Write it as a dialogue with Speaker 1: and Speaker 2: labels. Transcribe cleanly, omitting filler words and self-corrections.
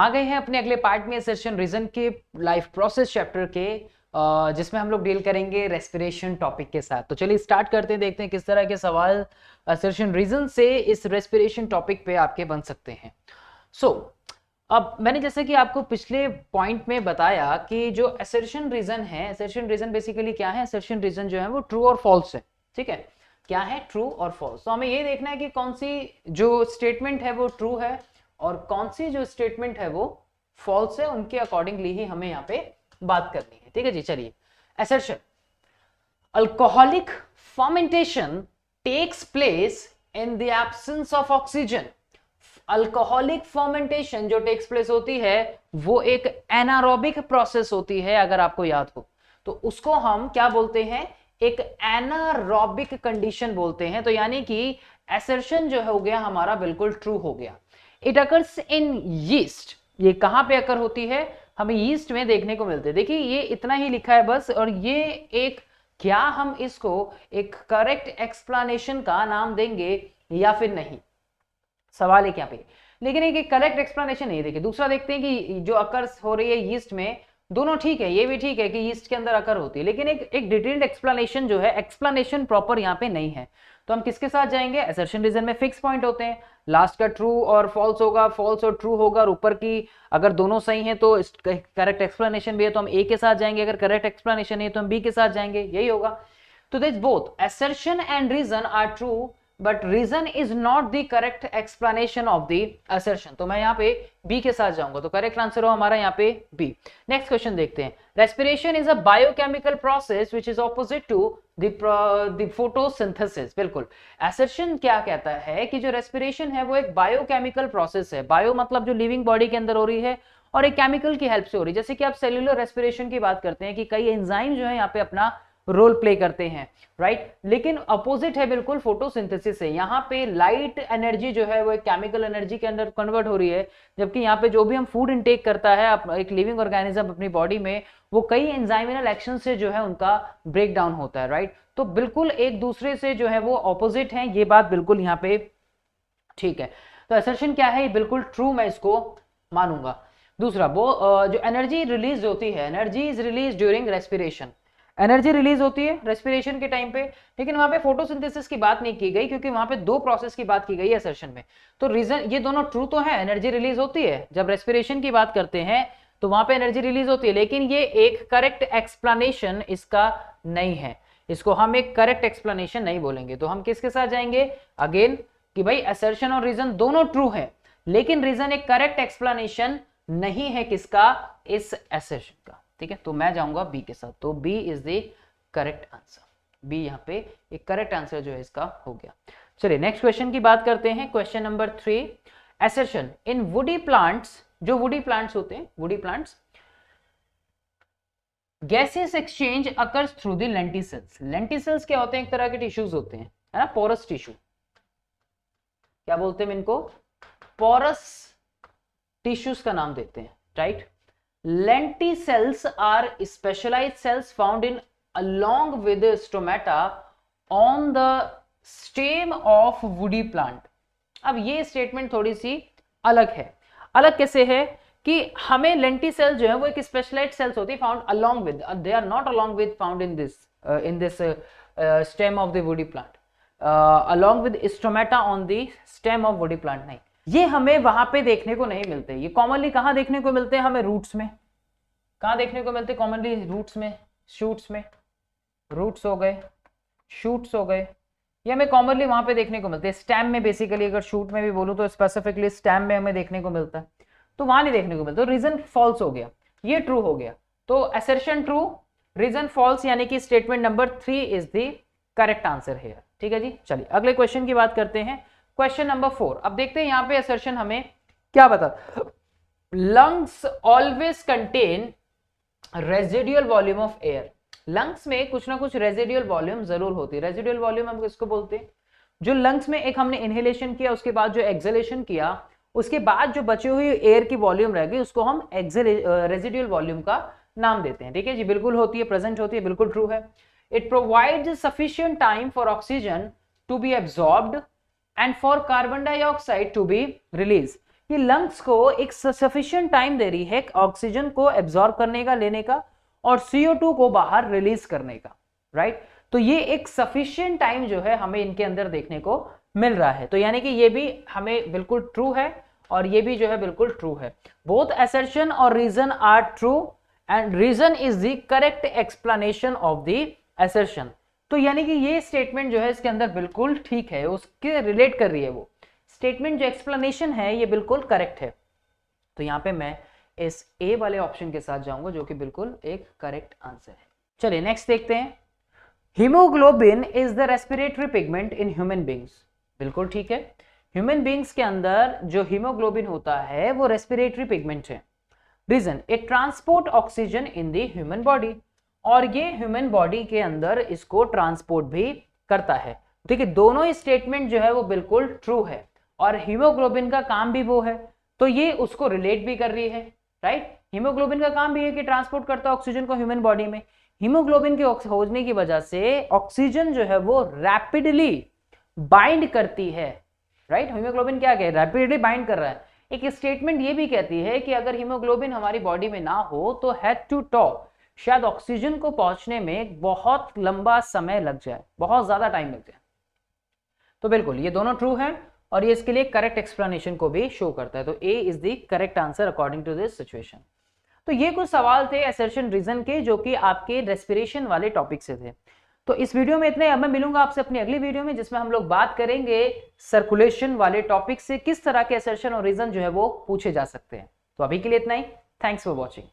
Speaker 1: आ गए हैं अपने अगले पार्ट में असर्शन रीजन के लाइफ प्रोसेस चैप्टर के, जिसमें हम लोग डील करेंगे रेस्पिरेशन टॉपिक के साथ। तो चलिए स्टार्ट करते हैं, देखते हैं किस तरह के सवाल असर्शन रीजन से इस रेस्पिरेशन टॉपिक पे आपके बन सकते हैं। अब मैंने जैसे कि आपको पिछले पॉइंट में बताया कि जो असर्शन रीजन है, असर्शन रीजन बेसिकली क्या है, असर्शन रीजन जो है वो ट्रू और फॉल्स है। ठीक है, क्या है, ट्रू और फॉल्स। तो हमें ये देखना है कि कौन सी जो स्टेटमेंट है वो ट्रू है और कौन सी जो स्टेटमेंट है वो फॉल्स है, उनके अकॉर्डिंगली ही हमें यहाँ पे बात करनी है। ठीक है जी, चलिए। Assertion, alcoholic fermentation takes place in the absence of oxygen. Alcoholic fermentation जो टेक्स प्लेस होती है वो एक एनारोबिक प्रोसेस होती है, अगर आपको याद हो तो उसको हम क्या बोलते हैं, एक एनारोबिक कंडीशन बोलते हैं। तो यानी कि असर्शन जो हो गया हमारा बिल्कुल ट्रू हो गया। It occurs in yeast. ये कहां पे अकर होती है, हमें यीस्ट में देखने को मिलते हैं। देखिए ये इतना ही लिखा है बस, और ये एक, क्या हम इसको एक करेक्ट एक्सप्लेनेशन का नाम देंगे या फिर नहीं, सवाल है क्या पे। लेकिन एक करेक्ट एक्सप्लेनेशन नहीं। देखिए दूसरा देखते हैं कि जो अकर्स हो रही है यीस्ट में, दोनों ठीक है, ये भी ठीक है कि यीस्ट के अंदर अकर होती है, लेकिन एक डिटेल्ड एक्सप्लेनेशन जो है, एक्सप्लेनेशन प्रॉपर यहाँ पे नहीं है। तो हम किसके साथ जाएंगे, असर्शन रीजन में फिक्स पॉइंट होते हैं, लास्ट का ट्रू और फॉल्स होगा, फॉल्स और ट्रू होगा, और ऊपर की अगर दोनों सही हैं तो करेक्ट एक्सप्लेनेशन भी है तो हम ए के साथ जाएंगे, अगर करेक्ट एक्सप्लेनेशन नहीं है तो हम बी के साथ जाएंगे, यही होगा। तो this both assertion and reason are true but reason is not the correct explanation of the assertion. तो मैं यहाँ पे बी के साथ जाऊंगा, तो करेक्ट आंसर हो हमारा यहाँ पे बी। नेक्स्ट क्वेश्चन देखते हैं। Respiration is a biochemical process which is opposite to the photosynthesis. बिल्कुल, असर्शन क्या कहता है कि जो रेस्पिरेशन है वो एक बायोकेमिकल प्रोसेस है। बायो मतलब जो लिविंग बॉडी के अंदर हो रही है, और एक केमिकल की हेल्प से हो रही है। जैसे कि आप सेल्यूलर रेस्पिरेशन की बात करते हैं कि कई एंजाइम जो है यहाँ पे अपना रोल प्ले करते हैं, राइट। लेकिन अपोजिट है बिल्कुल फोटोसिंथेसिस से। यहाँ पे लाइट एनर्जी जो है वो एक केमिकल एनर्जी के अंदर कन्वर्ट हो रही है, जबकि यहाँ पे जो भी हम फूड इनटेक करता है एक लिविंग ऑर्गेनिज्म अपनी बॉडी में, वो कई एंजाइमल एक्शन से जो है उनका ब्रेक डाउन होता है, राइट। तो बिल्कुल एक दूसरे से जो है वो ऑपोजिट है, ये बात बिल्कुल यहाँ पे ठीक है। तो असर्शन क्या है, बिल्कुल ट्रू, मैं इसको मानूंगा। दूसरा, वो जो एनर्जी रिलीज होती है, energy is release during respiration. Energy release होती है रेस्पिरेशन के टाइम पे, लेकिन वहां पे फोटोसिंथेसिस की बात नहीं की गई, क्योंकि वहां पे दो प्रोसेस की बात की गई है असर्शन में। तो रीजन, ये दोनों ट्रू तो है, एनर्जी रिलीज होती है जब रेस्पिरेशन की बात करते हैं, तो वहां पे एनर्जी रिलीज होती है, लेकिन ये एक करेक्ट एक्सप्लेनेशन इसका नहीं है। इसको हम एक करेक्ट एक्सप्लेनेशन नहीं बोलेंगे। तो हम किसके साथ जाएंगे, अगेन, कि भाई असर्शन और रीजन दोनों ट्रू है, लेकिन रीजन एक करेक्ट एक्सप्लेनेशन नहीं है किसका, इस असर्शन का। ठीक है, तो मैं जाऊंगा बी के साथ। तो B is the correct answer. B यहाँ पे एक करेक्ट आंसर जो है इसका हो गया। चलिए नेक्स्ट क्वेश्चन की बात करते हैं। क्वेश्चन नंबर 3, असर्शन इन वुडी प्लांट्स। जो वुडी प्लांट्स होते हैं, woody plants, gases exchange occurs through the lenticels. Lenticels क्या होते हैं, एक तरह के टिश्यूज होते हैं, है ना, पोरस टिश्यू। क्या बोलते हैं इनको, पोरस टिश्यूज का नाम देते हैं, right. Lenticels are specialized cells found in along with the stomata on the stem of woody plant. अब ये स्टेटमेंट थोड़ी सी अलग है। अलग कैसे है कि हमें लेंटिसेल जो है वो एक स्पेशलाइज्ड सेल्स होती है found along with, they are not along with found in this stem of the woody plant, along with stomata on the stem of woody plant, नहीं, ये हमें वहां पे देखने को नहीं मिलते। ये कॉमनली कहां देखने को मिलते हैं, हमें रूट्स में। कहां देखने को मिलते हैं कॉमनली, रूट्स में, शूट्स में। रूट्स हो गए, शूट्स हो गए, ये हमें कॉमनली वहां पे देखने को मिलते हैं। स्टेम में बेसिकली, अगर शूट में भी बोलूं तो स्पेसिफिकली स्टेम में हमें देखने को मिलता है, तो वहां नहीं देखने को मिलता। तो रीजन फॉल्स हो गया, ये ट्रू हो गया। तो असर्शन ट्रू, रीजन फॉल्स, यानी कि statement number 3 is the correct answer है। ठीक है जी, चलिए अगले क्वेश्चन की बात करते हैं। Question number 4। अब देखते हैं यहाँ पे असर्शन हमें क्या बता, lungs always contain residual volume of air. Lungs में कुछ ना कुछ रेजिडुअल वॉल्यूम जरूर होती है। रेजिडुअल वॉल्यूम हम किसको बोलते हैं, जो लंग्स में एक हमने इनहेलेशन किया, उसके बाद जो एक्सहेलेशन किया, उसके बाद जो बची हुई एयर की वॉल्यूम रह गई, उसको हम रेजिडुअल वॉल्यूम का नाम देते हैं। ठीक है जी, बिल्कुल होती है, प्रेजेंट होती है, बिल्कुल ट्रू है। It provides sufficient time for oxygen to be absorbed and for carbon dioxide to be release. ये लंग्स को एक सफिशिएंट टाइम दे रही है ऑक्सीजन को एब्जॉर्ब करने का, लेने का, और CO2 को बाहर रिलीज करने का, राइट। तो ये एक सफिशिएंट टाइम जो है हमें इनके अंदर देखने को मिल रहा है। तो यानी कि ये भी हमें बिल्कुल ट्रू है और ये भी जो है बिल्कुल ट्रू है। बोथ असर्शन और reason are true and reason is the correct explanation of the assertion. तो यानी कि ये स्टेटमेंट जो है इसके अंदर बिल्कुल ठीक है, उसके रिलेट कर रही है वो स्टेटमेंट, जो एक्सप्लेनेशन है ये बिल्कुल करेक्ट है। तो यहाँ पे मैं इस ए वाले ऑप्शन के साथ जाऊंगा जो कि बिल्कुल एक करेक्ट आंसर है। चलिए नेक्स्ट देखते हैं। Haemoglobin is the respiratory pigment in human beings. बिल्कुल ठीक है, ह्यूमन बींग्स के अंदर जो हीमोग्लोबिन होता है वो रेस्पिरेटरी पिगमेंट है। Reason, it transport oxygen in the human body, और ये ह्यूमन बॉडी के अंदर इसको ट्रांसपोर्ट भी करता है। ठीक है, दोनों ही स्टेटमेंट जो है वो बिल्कुल ट्रू है और हीमोग्लोबिन का काम भी वो है, तो ये उसको रिलेट भी कर रही है, राइट। हीमोग्लोबिन का काम भी है कि ट्रांसपोर्ट करता है ऑक्सीजन को ह्यूमन बॉडी में। हीमोग्लोबिन के होने की वजह से ऑक्सीजन जो है वो रैपिडली बाइंड करती है, राइट। हीमोग्लोबिन क्या है, रैपिडली बाइंड कर रहा है। एक स्टेटमेंट ये भी कहती है कि अगर हीमोग्लोबिन हमारी बॉडी में ना हो तो हेड टू टॉ शायद ऑक्सीजन को पहुंचने में बहुत लंबा समय लग जाए, बहुत ज्यादा टाइम लग जाए। तो बिल्कुल ये दोनों ट्रू है और ये इसके लिए करेक्ट एक्सप्लेनेशन को भी शो करता है। तो A is the correct answer according to this situation. तो ये कुछ सवाल थे असर्शन रीजन के जो कि आपके रेस्पिरेशन वाले टॉपिक से थे। तो इस वीडियो में इतने। अब मैं मिलूंगा आपसे अपनी अगली वीडियो में जिसमें हम लोग बात करेंगे सर्कुलेशन वाले टॉपिक से किस तरह के असर्शन और रीजन जो है वो पूछे जा सकते हैं। तो अभी के लिए इतना ही। Thanks for watching.